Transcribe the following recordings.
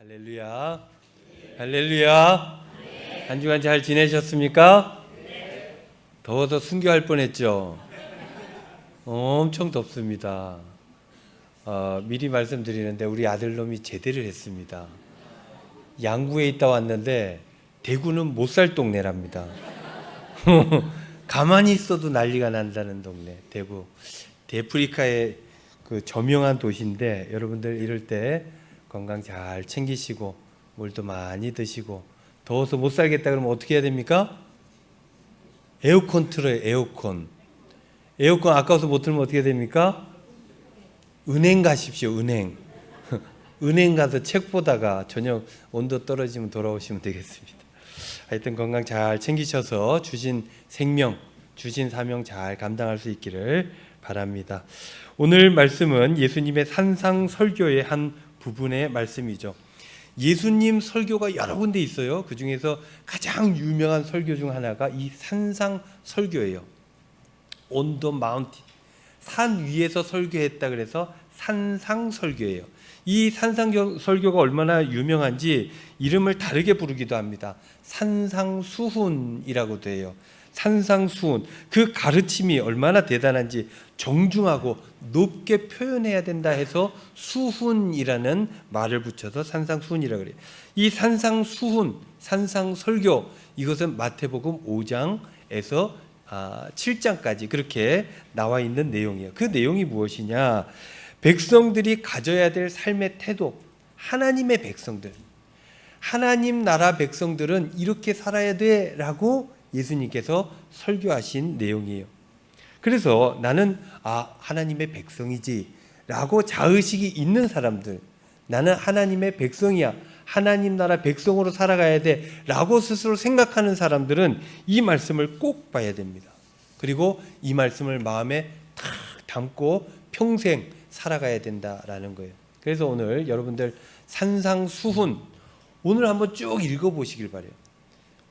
할렐루야. 할렐루야. 한 주간 잘 지내셨습니까? 더워서 순교할 뻔했죠. 엄청 덥습니다. 미리 말씀드리는데 우리 아들놈이 제대를 했습니다. 양구에 있다 왔는데 대구는 못 살 동네랍니다. 가만히 있어도 난리가 난다는 동네. 대구. 대프리카의 그 저명한 도시인데 여러분들 이럴 때 건강 잘 챙기시고 물도 많이 드시고 더워서 못 살겠다 그러면 어떻게 해야 됩니까? 에어컨 틀어요. 에어컨 아까워서 못 틀면 어떻게 됩니까? 은행 가십시오. 은행 가서 책 보다가 저녁 온도 떨어지면 돌아오시면 되겠습니다. 하여튼 건강 잘 챙기셔서 주신 생명, 주신 사명 잘 감당할 수 있기를 바랍니다. 오늘 말씀은 예수님의 산상설교의 한 부분의 말씀이죠. 예수님 설교가 여러 군데 있어요. 그 중에서 가장 유명한 설교 중 하나가 이 산상설교예요. On the mountain, 산 위에서 설교했다 그래서 산상설교예요. 이 산상설교가 얼마나 유명한지 이름을 다르게 부르기도 합니다. 산상수훈이라고도 해요. 산상수훈, 그 가르침이 얼마나 대단한지 정중하고 높게 표현해야 된다 해서 수훈이라는 말을 붙여서 산상수훈이라고 그래요. 이 산상수훈, 산상설교, 이것은 마태복음 5장에서 7장까지 그렇게 나와 있는 내용이에요. 그 내용이 무엇이냐? 백성들이 가져야 될 삶의 태도, 하나님의 백성들, 하나님 나라 백성들은 이렇게 살아야 돼라고 예수님께서 설교하신 내용이에요. 그래서 나는 하나님의 백성이지 라고 자의식이 있는 사람들, 나는 하나님의 백성이야, 하나님 나라 백성으로 살아가야 돼 라고 스스로 생각하는 사람들은 이 말씀을 꼭 봐야 됩니다. 그리고 이 말씀을 마음에 탁 담고 평생 살아가야 된다라는 거예요. 그래서 오늘 여러분들 산상수훈 오늘 한번 쭉 읽어보시길 바래요.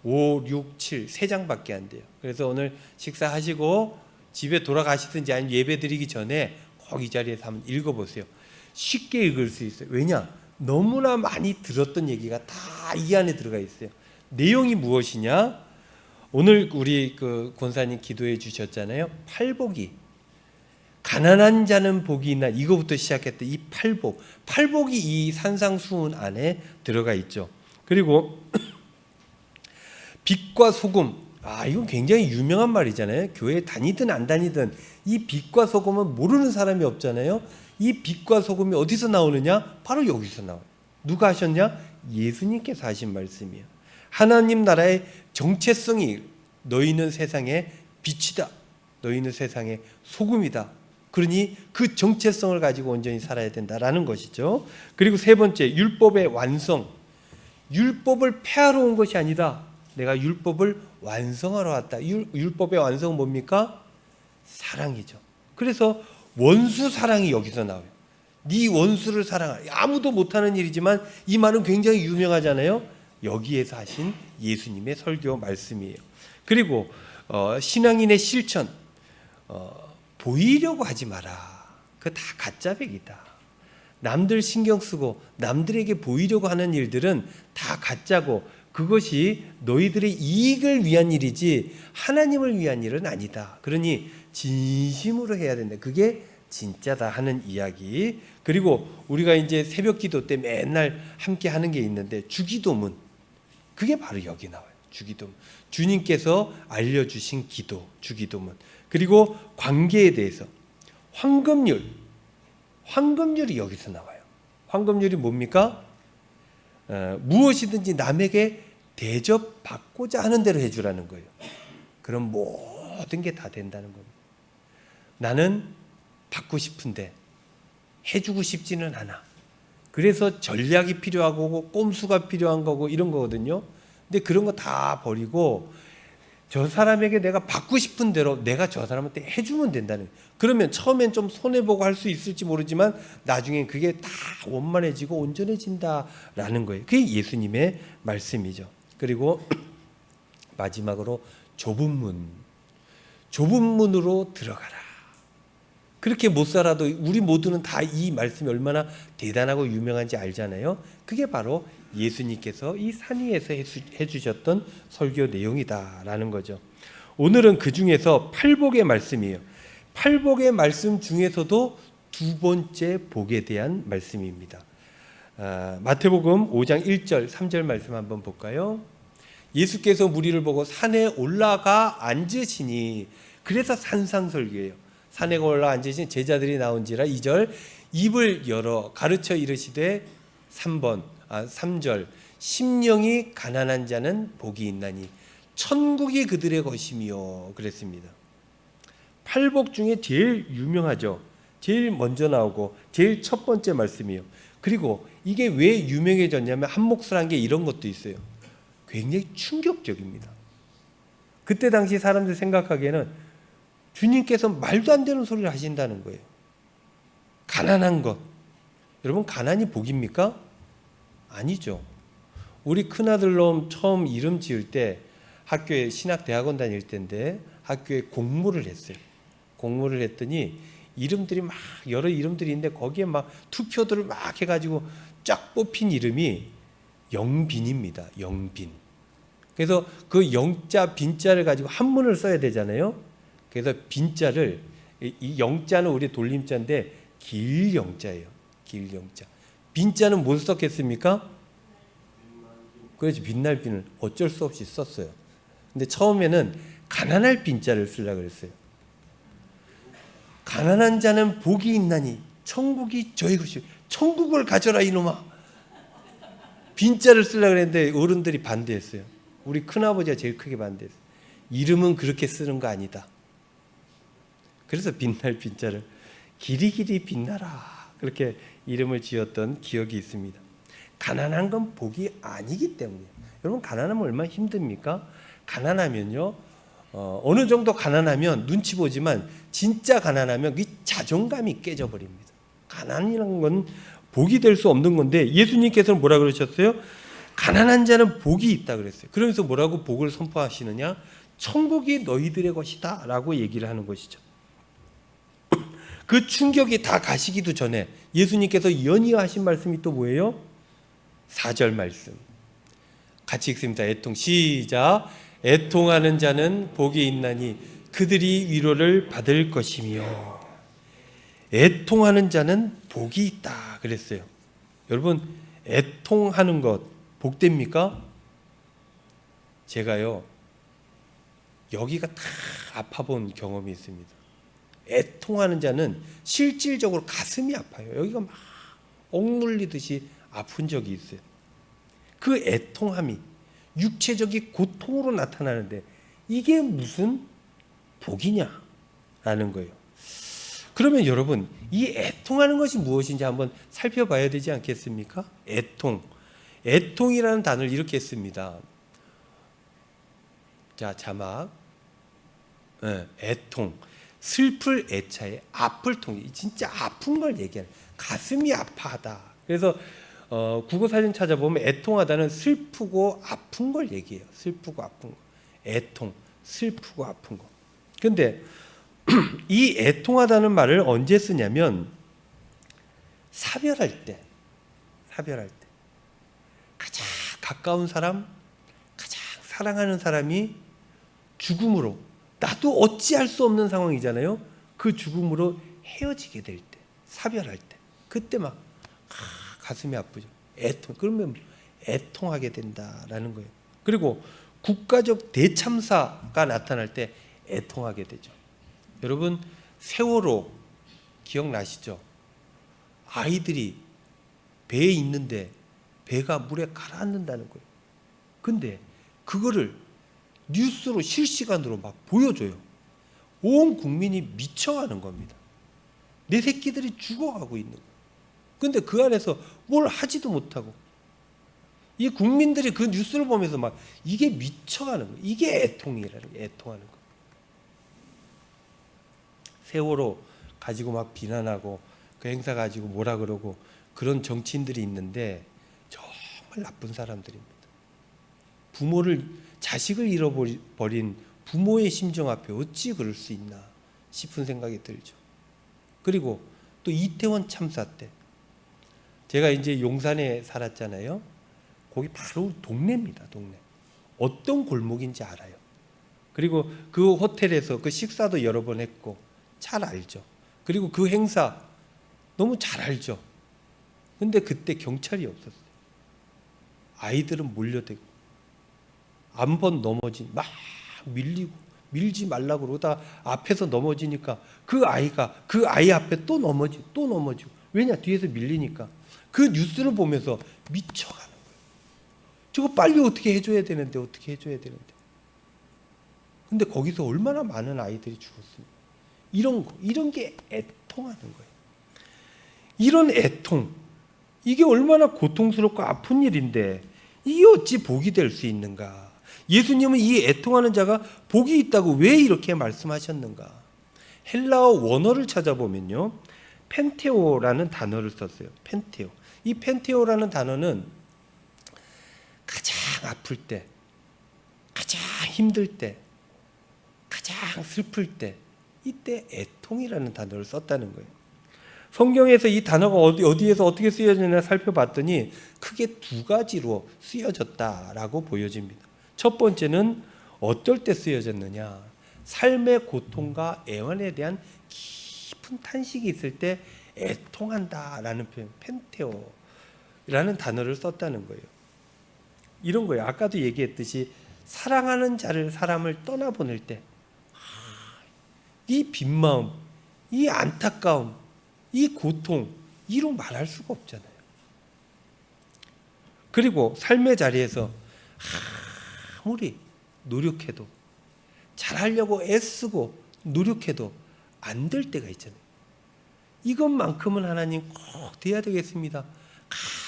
5, 6, 7 3장밖에 안 돼요. 그래서 오늘 식사하시고 집에 돌아가시든지 아니면 예배 드리기 전에 꼭 이 자리에서 한번 읽어보세요. 쉽게 읽을 수 있어요. 왜냐? 너무나 많이 들었던 얘기가 다 이 안에 들어가 있어요. 내용이 무엇이냐? 오늘 우리 그 권사님 기도해 주셨잖아요. 팔복이, 가난한 자는 복이 있나, 이거부터 시작했던 이 팔복이 이 산상수훈 안에 들어가 있죠. 그리고 빛과 소금, 이건 굉장히 유명한 말이잖아요. 교회 다니든 안 다니든 이 빛과 소금은 모르는 사람이 없잖아요. 이 빛과 소금이 어디서 나오느냐? 바로 여기서 나와요. 누가 하셨냐? 예수님께서 하신 말씀이에요. 하나님 나라의 정체성이 너희는 세상의 빛이다, 너희는 세상의 소금이다. 그러니 그 정체성을 가지고 온전히 살아야 된다라는 것이죠. 그리고 세 번째, 율법의 완성. 율법을 폐하러 온 것이 아니다. 내가 율법을 완성하러 왔다. 율법의 완성은 뭡니까? 사랑이죠. 그래서 원수 사랑이 여기서 나와요. 네 원수를 사랑하라. 아무도 못하는 일이지만 이 말은 굉장히 유명하잖아요. 여기에서 하신 예수님의 설교 말씀이에요. 그리고 신앙인의 실천, 보이려고 하지 마라. 그거 다 가짜백이다. 남들 신경 쓰고 남들에게 보이려고 하는 일들은 다 가짜고 그것이 너희들의 이익을 위한 일이지 하나님을 위한 일은 아니다. 그러니 진심으로 해야 된다. 그게 진짜다 하는 이야기. 그리고 우리가 이제 새벽 기도 때 맨날 함께 하는 게 있는데 주기도문, 그게 바로 여기 나와요. 주기도문, 주님께서 알려주신 기도, 주기도문. 그리고 관계에 대해서 황금률이 여기서 나와요. 황금률이 뭡니까? 무엇이든지 남에게 대접받고자 하는 대로 해주라는 거예요. 그럼 모든 게 다 된다는 겁니다. 나는 받고 싶은데 해주고 싶지는 않아. 그래서 전략이 필요하고 꼼수가 필요한 거고 이런 거거든요. 근데 그런 거 다 버리고 저 사람에게 내가 받고 싶은 대로 내가 저 사람한테 해주면 된다는 거예요. 그러면 처음엔 좀 손해보고 할 수 있을지 모르지만 나중엔 그게 다 원만해지고 온전해진다라는 거예요. 그게 예수님의 말씀이죠. 그리고 마지막으로 좁은 문으로 들어가라. 그렇게 못 살아도 우리 모두는 다 이 말씀이 얼마나 대단하고 유명한지 알잖아요. 그게 바로 예수님께서 이 산 위에서 해주셨던 설교 내용이다라는 거죠. 오늘은 그 중에서 팔복의 말씀이에요. 팔복의 말씀 중에서도 두 번째 복에 대한 말씀입니다. 마태복음 5장 1절 3절 말씀 한번 볼까요? 예수께서 무리를 보고 산에 올라가 앉으시니, 그래서 산상설교예요. 산에 올라 앉으신 제자들이 나온지라 2절 입을 열어 가르쳐 이르시되 3절 심령이 가난한 자는 복이 있나니 천국이 그들의 것이며 그랬습니다. 팔복 중에 제일 유명하죠. 제일 먼저 나오고 제일 첫 번째 말씀이에요. 그리고 이게 왜 유명해졌냐면 한 몫을 한 게 이런 것도 있어요. 굉장히 충격적입니다. 그때 당시 사람들 생각하기에는 주님께서 말도 안 되는 소리를 하신다는 거예요. 가난한 것. 여러분, 가난이 복입니까? 아니죠. 우리 큰아들놈 처음 이름 지을 때 학교에 신학대학원 다닐 때인데 학교에 공모를 했어요. 공모를 했더니 이름들이 막 여러 이름들이 있는데 거기에 막 투표들을 막 해가지고 쫙 뽑힌 이름이 영빈입니다. 영빈. 그래서 그 영자 빈자를 가지고 한문을 써야 되잖아요. 그래서 빈자를, 이 영자는 우리 돌림자인데 길영자예요. 길영자. 빈자는 뭘 썼겠습니까? 그래서 빛날 빈을 어쩔 수 없이 썼어요. 근데 처음에는 가난할 빈자를 쓰려고 그랬어요. 가난한 자는 복이 있나니 천국이 저희 것이. 천국을 가져라 이놈아. 빈자를 쓰려고 그랬는데 어른들이 반대했어요. 우리 큰아버지가 제일 크게 반대했어요. 이름은 그렇게 쓰는 거 아니다. 그래서 빛날 빈자를 길이길이 빛나라 그렇게 이름을 지었던 기억이 있습니다. 가난한 건 복이 아니기 때문에. 여러분, 가난하면 얼마나 힘듭니까? 가난하면요, 어느 정도 가난하면 눈치 보지만 진짜 가난하면 그 자존감이 깨져버립니다. 가난이라는 건 복이 될 수 없는 건데 예수님께서는 뭐라 그러셨어요? 가난한 자는 복이 있다 그랬어요. 그러면서 뭐라고 복을 선포하시느냐? 천국이 너희들의 것이다 라고 얘기를 하는 것이죠. 그 충격이 다 가시기도 전에 예수님께서 연이어하신 말씀이 또 뭐예요? 4절 말씀 같이 읽습니다. 애통 시작. 애통하는 자는 복이 있나니 그들이 위로를 받을 것이며. 애통하는 자는 복이 있다 그랬어요. 여러분, 애통하는 것 복됩니까? 제가요 여기가 다 아파본 경험이 있습니다. 애통하는 자는 실질적으로 가슴이 아파요. 여기가 막 억눌리듯이 아픈 적이 있어요. 그 애통함이 육체적인 고통으로 나타나는데 이게 무슨 복이냐라는 거예요. 그러면 여러분, 이 애통하는 것이 무엇인지 한번 살펴봐야 되지 않겠습니까? 애통. 애통이라는 단어를 이렇게 씁니다. 자, 자막. 애통. 슬플 애차에 아플 통이, 진짜 아픈 걸 얘기하는, 가슴이 아파하다. 그래서 국어 사전 찾아보면 애통하다는 슬프고 아픈 걸 얘기해요. 슬프고 아픈 거. 애통, 슬프고 아픈 거. 근데 이 애통하다는 말을 언제 쓰냐면 사별할 때 가장 가까운 사람, 가장 사랑하는 사람이 죽음으로, 나도 어찌할 수 없는 상황이잖아요. 그 죽음으로 헤어지게 될 때, 사별할 때, 그때 막 가슴이 아프죠. 애통. 그러면 애통하게 된다라는 거예요. 그리고 국가적 대참사가 나타날 때 애통하게 되죠. 여러분, 세월호 기억나시죠? 아이들이 배에 있는데 배가 물에 가라앉는다는 거예요. 근데 그거를 뉴스로 실시간으로 막 보여줘요. 온 국민이 미쳐가는 겁니다. 내 새끼들이 죽어가고 있는 거예요. 근데 그 안에서 뭘 하지도 못하고 이 국민들이 그 뉴스를 보면서 막 이게 미쳐가는 거예요. 이게 애통이라는 거예요. 애통하는 거. 세월호 가지고 막 비난하고 그 행사 가지고 뭐라 그러고 그런 정치인들이 있는데 정말 나쁜 사람들입니다. 자식을 잃어버린 부모의 심정 앞에 어찌 그럴 수 있나 싶은 생각이 들죠. 그리고 또 이태원 참사 때 제가 이제 용산에 살았잖아요. 거기 바로 동네입니다. 동네. 어떤 골목인지 알아요. 그리고 그 호텔에서 그 식사도 여러 번 했고 잘 알죠. 그리고 그 행사 너무 잘 알죠. 근데 그때 경찰이 없었어요. 아이들은 몰려대고 한 번 넘어진 막 밀리고 밀지 말라고 그러다 앞에서 넘어지니까 그 아이 앞에 또 넘어지고 왜냐 뒤에서 밀리니까 그 뉴스를 보면서 미쳐가는 거예요. 저거 빨리 어떻게 해줘야 되는데 근데 거기서 얼마나 많은 아이들이 죽었습니까? 이런 게 애통하는 거예요. 이런 애통, 이게 얼마나 고통스럽고 아픈 일인데 이게 어찌 복이 될 수 있는가? 예수님은 이 애통하는 자가 복이 있다고 왜 이렇게 말씀하셨는가? 헬라어 원어를 찾아보면요, 펜테오라는 단어를 썼어요. 펜테오. 이 펜테오라는 단어는 가장 아플 때, 가장 힘들 때, 가장 슬플 때, 이때 애통이라는 단어를 썼다는 거예요. 성경에서 이 단어가 어디에서 어떻게 쓰여지나 살펴봤더니 크게 두 가지로 쓰여졌다라고 보여집니다. 첫 번째는 어떨 때 쓰여졌느냐? 삶의 고통과 애환에 대한 깊은 탄식이 있을 때 애통한다라는 표현, 펜테오라는 단어를 썼다는 거예요. 이런 거예요. 아까도 얘기했듯이 사랑하는 사람을 떠나보낼 때 이 빈마음, 이 안타까움, 이 고통, 이로 말할 수가 없잖아요. 그리고 삶의 자리에서 아무리 노력해도, 잘하려고 애쓰고 노력해도 안 될 때가 있잖아요. 이것만큼은 하나님 꼭 돼야 되겠습니다.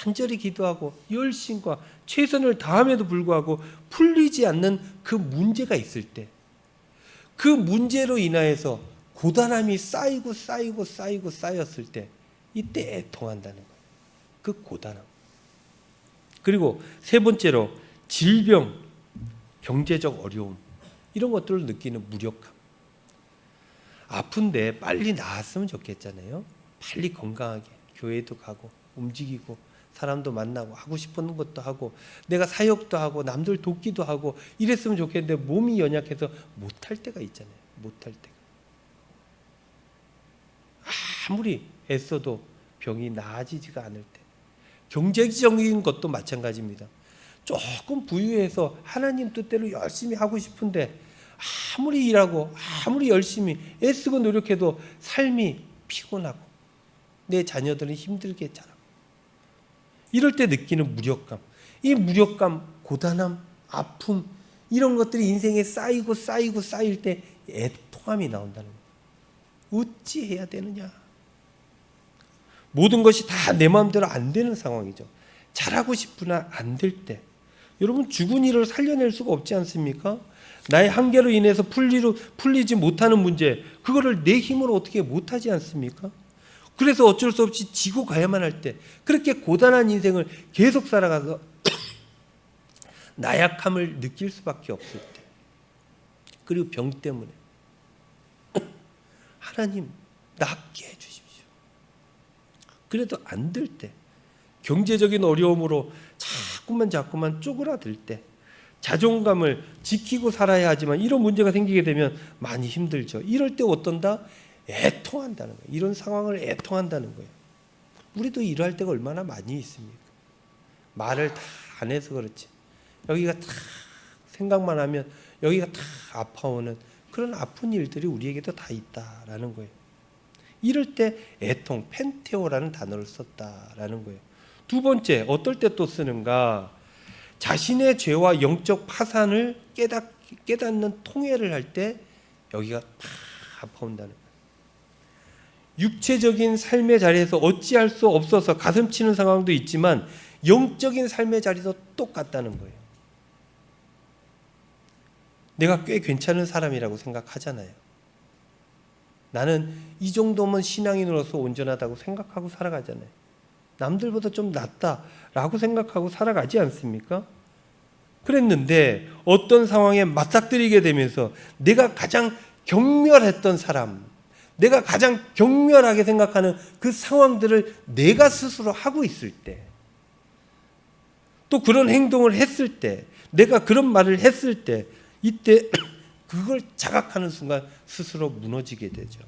간절히 기도하고 열심과 최선을 다함에도 불구하고 풀리지 않는 그 문제가 있을 때, 그 문제로 인하여서 고단함이 쌓였을 때, 이때 애통한다는 거예요. 그 고단함. 그리고 세 번째로 질병, 경제적 어려움, 이런 것들을 느끼는 무력함. 아픈데 빨리 나았으면 좋겠잖아요. 빨리 건강하게 교회도 가고 움직이고 사람도 만나고 하고 싶은 것도 하고 내가 사역도 하고 남들 돕기도 하고 이랬으면 좋겠는데 몸이 연약해서 못할 때가 있잖아요. 못할 때가. 아무리 애써도 병이 나아지지가 않을 때. 경제적인 것도 마찬가지입니다. 조금 부유해서 하나님 뜻대로 열심히 하고 싶은데 아무리 일하고 아무리 열심히 애쓰고 노력해도 삶이 피곤하고 내 자녀들은 힘들게 자라고 이럴 때 느끼는 무력감, 이 무력감, 고단함, 아픔 이런 것들이 인생에 쌓일 때 애통함이 나온다는 거예요. 어찌 해야 되느냐. 모든 것이 다 내 마음대로 안 되는 상황이죠. 잘하고 싶으나 안 될 때. 여러분 죽은 이를 살려낼 수가 없지 않습니까? 나의 한계로 인해서 풀리지 못하는 문제, 그거를 내 힘으로 어떻게 못하지 않습니까? 그래서 어쩔 수 없이 지고 가야만 할 때, 그렇게 고단한 인생을 계속 살아가서 나약함을 느낄 수밖에 없을 때, 그리고 병 때문에 하나님 낫게 해주십시오. 그래도 안 될 때, 경제적인 어려움으로 자꾸만 쪼그라들 때, 자존감을 지키고 살아야 하지만 이런 문제가 생기게 되면 많이 힘들죠. 이럴 때 어떤다? 애통한다는 거예요. 이런 상황을 애통한다는 거예요. 우리도 이러할 때가 얼마나 많이 있습니까? 말을 다 안 해서 그렇지. 여기가 다 생각만 하면 여기가 다 아파오는 그런 아픈 일들이 우리에게도 다 있다라는 거예요. 이럴 때 애통, 펜테오라는 단어를 썼다라는 거예요. 두 번째, 어떨 때 또 쓰는가? 자신의 죄와 영적 파산을 깨닫는 통회를 할 때 여기가 다 아파온다는 거예요. 육체적인 삶의 자리에서 어찌할 수 없어서 가슴 치는 상황도 있지만 영적인 삶의 자리도 똑같다는 거예요. 내가 꽤 괜찮은 사람이라고 생각하잖아요. 나는 이 정도면 신앙인으로서 온전하다고 생각하고 살아가잖아요. 남들보다 좀 낫다라고 생각하고 살아가지 않습니까? 그랬는데 어떤 상황에 맞닥뜨리게 되면서 내가 가장 경멸했던 사람, 내가 가장 경멸하게 생각하는 그 상황들을 내가 스스로 하고 있을 때, 또 그런 행동을 했을 때, 내가 그런 말을 했을 때, 이때 그걸 자각하는 순간 스스로 무너지게 되죠.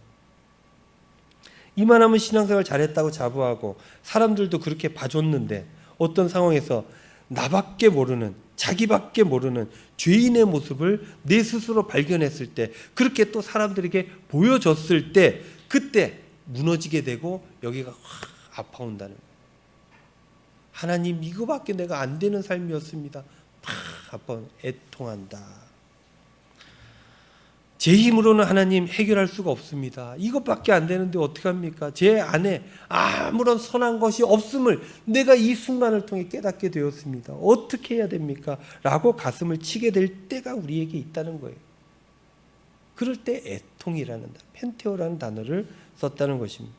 이만하면 신앙생활 잘했다고 자부하고 사람들도 그렇게 봐줬는데 어떤 상황에서 나밖에 모르는, 자기밖에 모르는 죄인의 모습을 내 스스로 발견했을 때, 그렇게 또 사람들에게 보여줬을 때, 그때 무너지게 되고 여기가 확 아파온다는 거예요. 하나님, 이거밖에 내가 안 되는 삶이었습니다. 막 아파, 애통한다. 제 힘으로는 하나님 해결할 수가 없습니다. 이것밖에 안 되는데 어떡합니까? 제 안에 아무런 선한 것이 없음을 내가 이 순간을 통해 깨닫게 되었습니다. 어떻게 해야 됩니까? 라고 가슴을 치게 될 때가 우리에게 있다는 거예요. 그럴 때 애통이라는, 펜테오라는 단어를 썼다는 것입니다.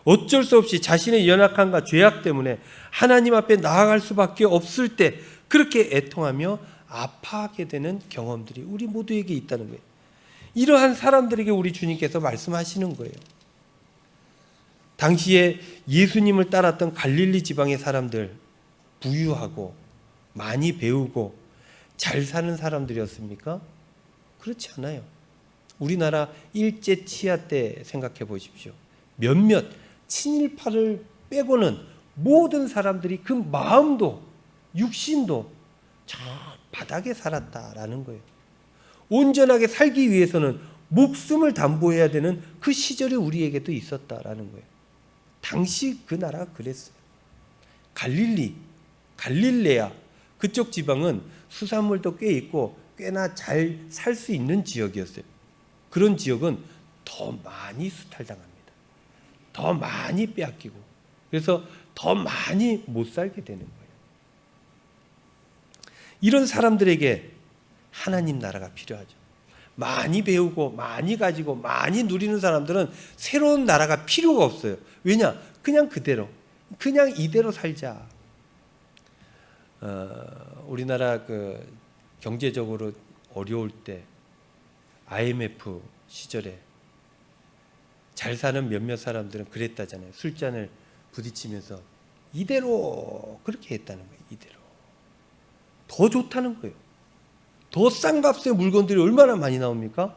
어쩔 수 없이 자신의 연약함과 죄악 때문에 하나님 앞에 나아갈 수밖에 없을 때 그렇게 애통하며 아파하게 되는 경험들이 우리 모두에게 있다는 거예요. 이러한 사람들에게 우리 주님께서 말씀하시는 거예요. 당시에 예수님을 따랐던 갈릴리 지방의 사람들, 부유하고 많이 배우고 잘 사는 사람들이었습니까? 그렇지 않아요. 우리나라 일제 치하 때 생각해 보십시오. 몇몇 친일파를 빼고는 모든 사람들이 그 마음도 육신도 저 바닥에 살았다라는 거예요. 온전하게 살기 위해서는 목숨을 담보해야 되는 그 시절이 우리에게도 있었다라는 거예요. 당시 그 나라가 그랬어요. 갈릴레아 그쪽 지방은 수산물도 꽤 있고 꽤나 잘 살 수 있는 지역이었어요. 그런 지역은 더 많이 수탈당합니다. 더 많이 빼앗기고, 그래서 더 많이 못 살게 되는 거예요. 이런 사람들에게 하나님 나라가 필요하죠. 많이 배우고 많이 가지고 많이 누리는 사람들은 새로운 나라가 필요가 없어요. 왜냐? 그냥 그대로, 그냥 이대로 살자. 우리나라 그 경제적으로 어려울 때 IMF 시절에 잘 사는 몇몇 사람들은 그랬다잖아요. 술잔을 부딪히면서 이대로 그렇게 했다는 거예요. 이대로. 더 좋다는 거예요. 더 싼 값의 물건들이 얼마나 많이 나옵니까?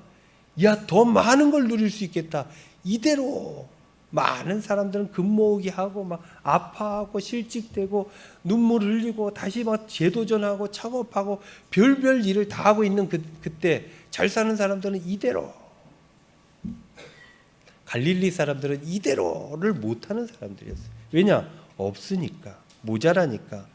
야, 더 많은 걸 누릴 수 있겠다. 이대로. 많은 사람들은 금모으기 하고 막 아파하고 실직되고 눈물 흘리고 다시 막 재도전하고 창업하고 별별 일을 다 하고 있는 그때 잘 사는 사람들은 이대로. 갈릴리 사람들은 이대로를 못하는 사람들이었어요. 왜냐? 없으니까, 모자라니까.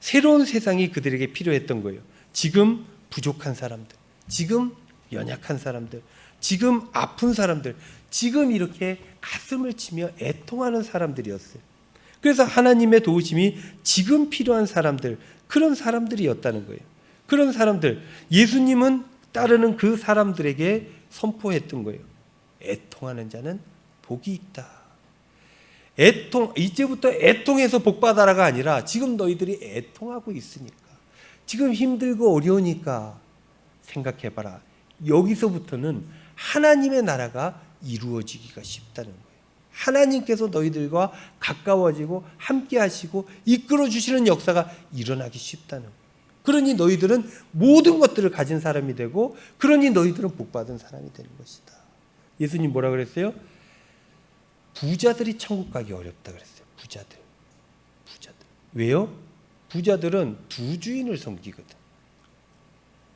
새로운 세상이 그들에게 필요했던 거예요. 지금 부족한 사람들, 지금 연약한 사람들, 지금 아픈 사람들, 지금 이렇게 가슴을 치며 애통하는 사람들이었어요. 그래서 하나님의 도우심이 지금 필요한 사람들, 그런 사람들이었다는 거예요. 그런 사람들, 예수님은 따르는 그 사람들에게 선포했던 거예요. 애통하는 자는 복이 있다. 이제부터 애통해서 복 받아라가 아니라 지금 너희들이 애통하고 있으니까, 지금 힘들고 어려우니까 생각해봐라. 여기서부터는 하나님의 나라가 이루어지기가 쉽다는 거예요. 하나님께서 너희들과 가까워지고 함께 하시고 이끌어 주시는 역사가 일어나기 쉽다는 거예요. 그러니 너희들은 모든 것들을 가진 사람이 되고, 그러니 너희들은 복 받은 사람이 되는 것이다. 예수님 뭐라 그랬어요? 부자들이 천국 가기 어렵다 그랬어요. 부자들. 왜요? 부자들은 두 주인을 섬기거든.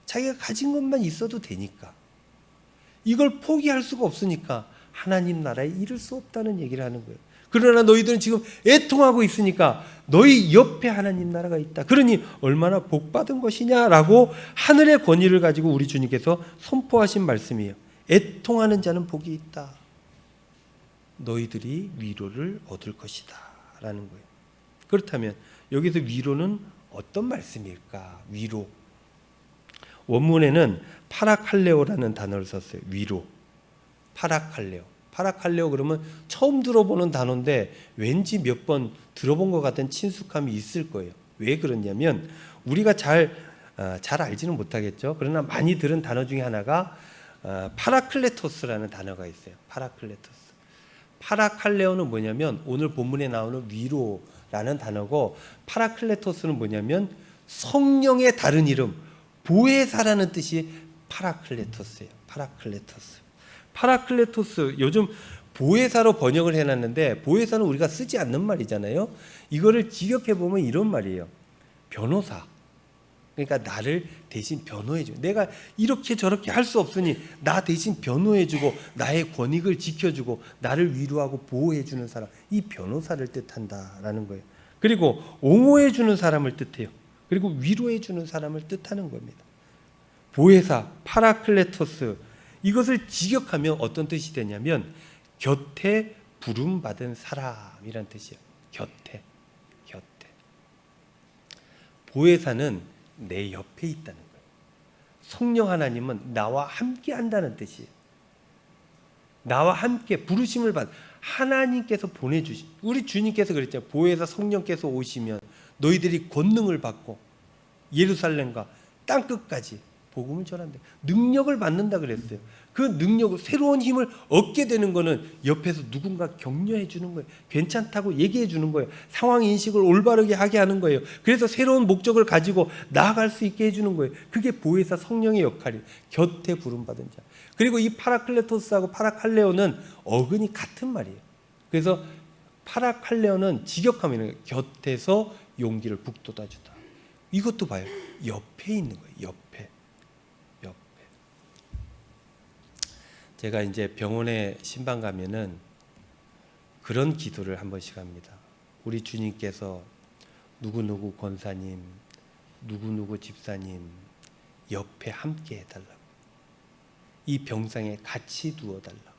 자기가 가진 것만 있어도 되니까. 이걸 포기할 수가 없으니까 하나님 나라에 이를 수 없다는 얘기를 하는 거예요. 그러나 너희들은 지금 애통하고 있으니까 너희 옆에 하나님 나라가 있다. 그러니 얼마나 복받은 것이냐라고 하늘의 권위를 가지고 우리 주님께서 선포하신 말씀이에요. 애통하는 자는 복이 있다. 너희들이 위로를 얻을 것이다 라는 거예요. 그렇다면 여기서 위로는 어떤 말씀일까? 위로. 원문에는 파라칼레오라는 단어를 썼어요. 위로. 파라칼레오. 파라칼레오 그러면 처음 들어보는 단어인데 왠지 몇 번 들어본 것 같은 친숙함이 있을 거예요. 왜 그러냐면 우리가 잘 알지는 못하겠죠. 그러나 많이 들은 단어 중에 하나가 파라클레토스라는 단어가 있어요. 파라클레토스. 파라칼레오는 뭐냐면 오늘 본문에 나오는 위로라는 단어고, 파라클레토스는 뭐냐면 성령의 다른 이름, 보혜사라는 뜻이 파라클레토스예요. 파라클레토스. 파라클레토스, 요즘 보혜사로 번역을 해놨는데 보혜사는 우리가 쓰지 않는 말이잖아요. 이거를 직역해 보면 이런 말이에요. 변호사. 그러니까 나를 대신 변호해주고, 내가 이렇게 저렇게 할 수 없으니 나 대신 변호해주고 나의 권익을 지켜주고 나를 위로하고 보호해주는 사람, 이 변호사를 뜻한다라는 거예요. 그리고 옹호해주는 사람을 뜻해요. 그리고 위로해주는 사람을 뜻하는 겁니다. 보혜사, 파라클레토스, 이것을 직역하면 어떤 뜻이 되냐면 곁에 부름받은 사람이란 뜻이에요. 곁에. 보혜사는 내 옆에 있다는 거예요. 성령 하나님은 나와 함께 한다는 뜻이에요. 나와 함께 부르심을 받, 하나님께서 보내주신, 우리 주님께서 그랬죠. 보혜사 성령께서 오시면 너희들이 권능을 받고 예루살렘과 땅끝까지 복음을 전한다. 능력을 받는다 그랬어요. 그 능력을, 새로운 힘을 얻게 되는 거는 옆에서 누군가 격려해 주는 거예요. 괜찮다고 얘기해 주는 거예요. 상황 인식을 올바르게 하게 하는 거예요. 그래서 새로운 목적을 가지고 나아갈 수 있게 해주는 거예요. 그게 보혜사 성령의 역할이에요. 곁에 부름받은 자. 그리고 이 파라클레토스하고 파라칼레오는 어근이 같은 말이에요. 그래서 파라칼레오는 직역하면 곁에서 용기를 북돋아주다. 이것도 봐요. 옆에 있는 거예요. 옆에. 제가 이제 병원에 신방 가면은 그런 기도를 한 번씩 합니다. 우리 주님께서 누구누구 권사님, 누구누구 집사님 옆에 함께 해달라고. 이 병상에 같이 두어달라고.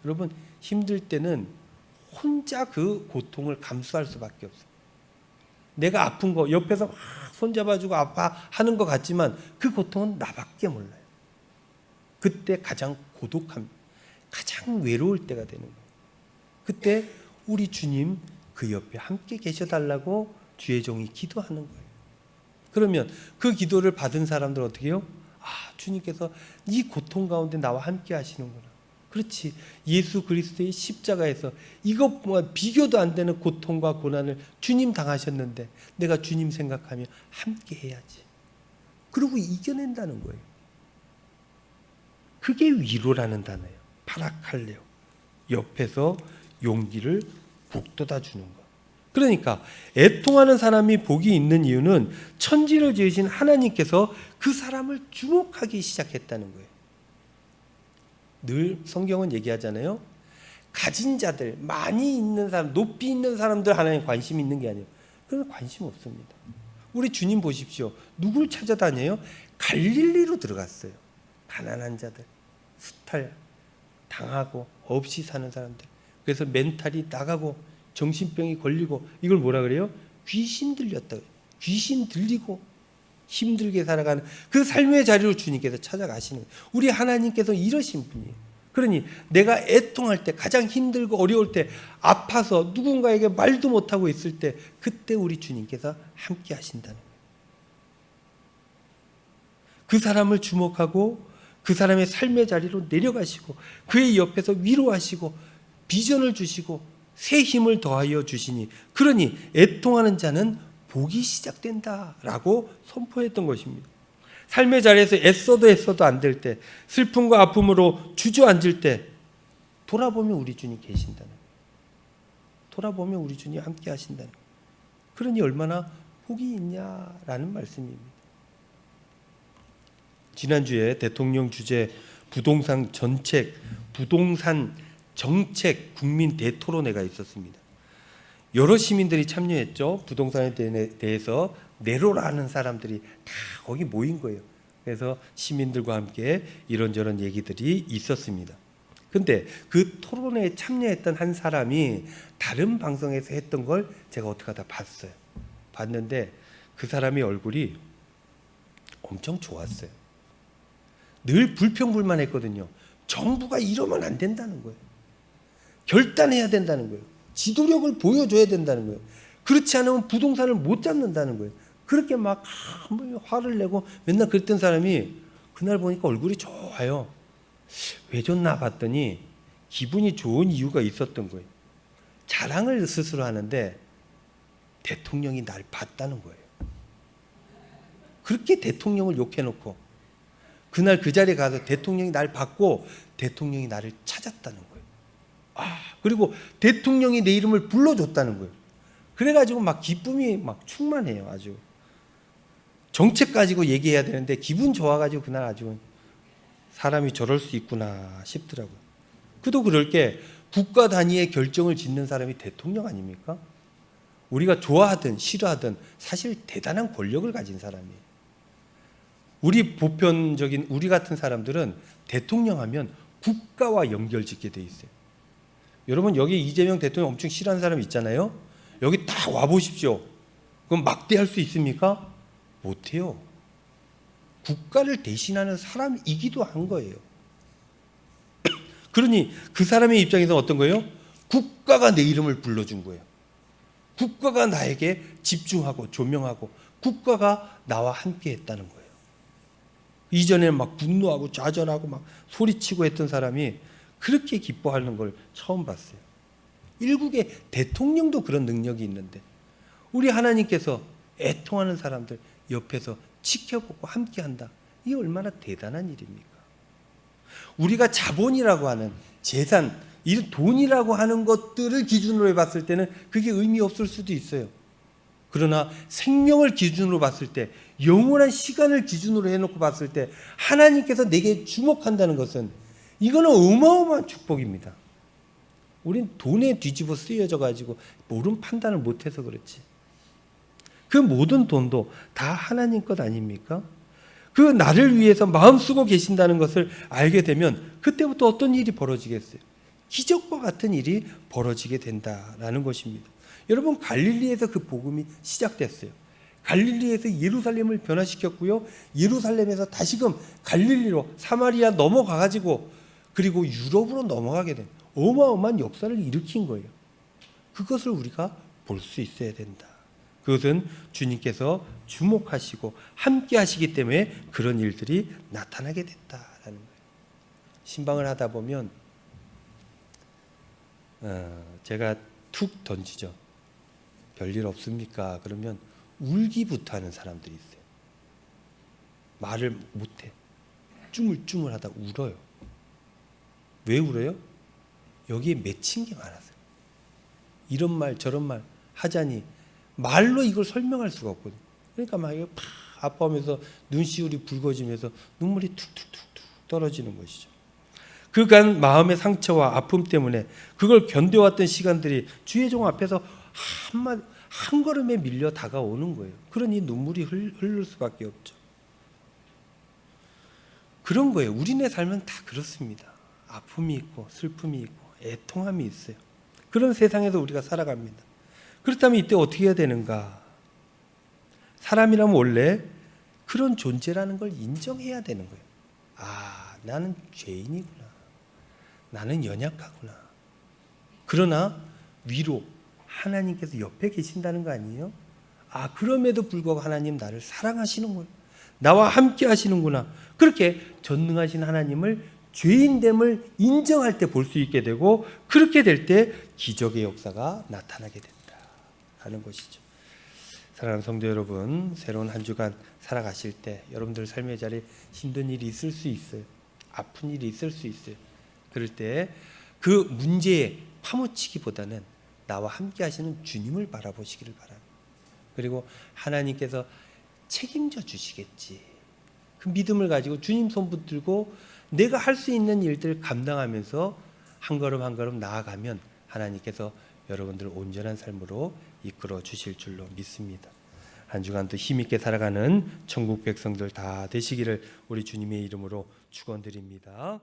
여러분, 힘들 때는 혼자 그 고통을 감수할 수밖에 없어요. 내가 아픈 거 옆에서 막 손잡아주고 아파하는 것 같지만 그 고통은 나밖에 몰라요. 그때 가장 고독함, 가장 외로울 때가 되는 거예요. 그때 우리 주님 그 옆에 함께 계셔달라고 주의 종이 기도하는 거예요. 그러면 그 기도를 받은 사람들 어떻게 해요? 아, 주님께서 이 고통 가운데 나와 함께 하시는구나. 그렇지, 예수 그리스도의 십자가에서 이것과 비교도 안 되는 고통과 고난을 주님 당하셨는데 내가 주님 생각하며 함께 해야지. 그리고 이겨낸다는 거예요. 그게 위로라는 단어예요. 파라칼레오. 옆에서 용기를 북돋아 주는 것. 그러니까 애통하는 사람이 복이 있는 이유는 천지를 지으신 하나님께서 그 사람을 주목하기 시작했다는 거예요. 늘 성경은 얘기하잖아요. 가진 자들, 많이 있는 사람, 높이 있는 사람들 하나님 관심 있는 게 아니에요. 그건 관심 없습니다. 우리 주님 보십시오. 누굴 찾아다녀요? 갈릴리로 들어갔어요. 가난한 자들, 수탈 당하고 없이 사는 사람들. 그래서 멘탈이 나가고 정신병이 걸리고, 이걸 뭐라 그래요? 귀신 들렸다. 귀신 들리고 힘들게 살아가는 그 삶의 자리로 주님께서 찾아가시는 거예요. 우리 하나님께서 이러신 분이에요. 그러니 내가 애통할 때, 가장 힘들고 어려울 때, 아파서 누군가에게 말도 못하고 있을 때, 그때 우리 주님께서 함께 하신다는 거예요. 그 사람을 주목하고 그 사람의 삶의 자리로 내려가시고 그의 옆에서 위로하시고 비전을 주시고 새 힘을 더하여 주시니, 그러니 애통하는 자는 복이 시작된다라고 선포했던 것입니다. 삶의 자리에서 애써도 안 될 때, 슬픔과 아픔으로 주저앉을 때 돌아보면 우리 주님 계신다는 거예요. 돌아보면 우리 주님 함께 하신다는 거예요. 그러니 얼마나 복이 있냐라는 말씀입니다. 지난주에 대통령 주재 부동산 정책 국민 대토론회가 있었습니다. 여러 시민들이 참여했죠. 부동산에 대해서 내로라는 사람들이 다 거기 모인 거예요. 그래서 시민들과 함께 이런저런 얘기들이 있었습니다. 근데 그 토론회에 참여했던 한 사람이 다른 방송에서 했던 걸 제가 어떻게 하다 봤어요. 봤는데 그 사람의 얼굴이 엄청 좋았어요. 늘 불평불만했거든요. 정부가 이러면 안 된다는 거예요. 결단해야 된다는 거예요. 지도력을 보여줘야 된다는 거예요. 그렇지 않으면 부동산을 못 잡는다는 거예요. 그렇게 막 화를 내고 맨날 그랬던 사람이 그날 보니까 얼굴이 좋아요. 왜 좋나 봤더니 기분이 좋은 이유가 있었던 거예요. 자랑을 스스로 하는데 대통령이 날 봤다는 거예요. 그렇게 대통령을 욕해놓고 그날 그 자리에 가서 대통령이 날 봤고 대통령이 나를 찾았다는 거예요. 그리고 대통령이 내 이름을 불러줬다는 거예요. 그래가지고 막 기쁨이 막 충만해요. 아주 정책 가지고 얘기해야 되는데 기분 좋아가지고 그날 아주 사람이 저럴 수 있구나 싶더라고요. 그도 그럴 게 국가 단위의 결정을 짓는 사람이 대통령 아닙니까? 우리가 좋아하든 싫어하든 사실 대단한 권력을 가진 사람이에요. 우리 보편적인 우리 같은 사람들은 대통령 하면 국가와 연결짓게 돼 있어요. 여러분 여기 이재명 대통령 엄청 싫어하는 사람 있잖아요. 여기 딱 와보십시오. 그럼 막대할 수 있습니까? 못해요. 국가를 대신하는 사람이기도 한 거예요. 그러니 그 사람의 입장에서 어떤 거예요? 국가가 내 이름을 불러준 거예요. 국가가 나에게 집중하고 조명하고 국가가 나와 함께 했다는 거예요. 이전에 막 분노하고 좌절하고 막 소리치고 했던 사람이 그렇게 기뻐하는 걸 처음 봤어요. 일국의 대통령도 그런 능력이 있는데 우리 하나님께서 애통하는 사람들 옆에서 지켜보고 함께한다. 이게 얼마나 대단한 일입니까? 우리가 자본이라고 하는 재산, 이 돈이라고 하는 것들을 기준으로 봤을 때는 그게 의미 없을 수도 있어요. 그러나 생명을 기준으로 봤을 때, 영원한 시간을 기준으로 해놓고 봤을 때 하나님께서 내게 주목한다는 것은 이거는 어마어마한 축복입니다. 우린 돈에 뒤집어 쓰여져 가지고 옳은 판단을 못해서 그렇지. 그 모든 돈도 다 하나님 것 아닙니까? 그 나를 위해서 마음 쓰고 계신다는 것을 알게 되면 그때부터 어떤 일이 벌어지겠어요? 기적과 같은 일이 벌어지게 된다라는 것입니다. 여러분 갈릴리에서 그 복음이 시작됐어요. 갈릴리에서 예루살렘을 변화시켰고요. 예루살렘에서 다시금 갈릴리로 사마리아 넘어가가지고 그리고 유럽으로 넘어가게 된 어마어마한 역사를 일으킨 거예요. 그것을 우리가 볼 수 있어야 된다. 그것은 주님께서 주목하시고 함께 하시기 때문에 그런 일들이 나타나게 됐다라는 거예요. 신방을 하다 보면 제가 툭 던지죠. 별일 없습니까? 그러면 울기부터 하는 사람들이 있어요. 말을 못해. 쭈물쭈물하다 울어요. 왜 울어요? 여기에 맺힌 게 많아서요. 이런 말 저런 말 하자니 말로 이걸 설명할 수가 없거든요. 그러니까 막 이거 팍 아파하면서 눈시울이 붉어지면서 눈물이 툭툭툭툭 떨어지는 것이죠. 그간 마음의 상처와 아픔 때문에 그걸 견뎌왔던 시간들이 주의 종 앞에서 한 걸음에 밀려 다가오는 거예요. 그러니 눈물이 흐를 수밖에 없죠. 그런 거예요. 우리네 삶은 다 그렇습니다. 아픔이 있고 슬픔이 있고 애통함이 있어요. 그런 세상에서 우리가 살아갑니다. 그렇다면 이때 어떻게 해야 되는가? 사람이라면 원래 그런 존재라는 걸 인정해야 되는 거예요. 나는 죄인이구나. 나는 연약하구나. 그러나 위로 하나님께서 옆에 계신다는 거 아니에요? 그럼에도 불구하고 하나님 나를 사랑하시는 거예요. 나와 함께 하시는구나. 그렇게 전능하신 하나님을 죄인됨을 인정할 때 볼 수 있게 되고 그렇게 될 때 기적의 역사가 나타나게 된다 하는 것이죠. 사랑하는 성도 여러분, 새로운 한 주간 살아가실 때 여러분들 삶의 자리에 힘든 일이 있을 수 있어요. 아픈 일이 있을 수 있어요. 그럴 때 그 문제에 파묻히기보다는 나와 함께 하시는 주님을 바라보시기를 바랍니다. 그리고 하나님께서 책임져 주시겠지. 그 믿음을 가지고 주님 손 붙들고 내가 할 수 있는 일들 감당하면서 한 걸음 한 걸음 나아가면 하나님께서 여러분들을 온전한 삶으로 이끌어 주실 줄로 믿습니다. 한 주간도 힘있게 살아가는 천국 백성들 다 되시기를 우리 주님의 이름으로 축원드립니다.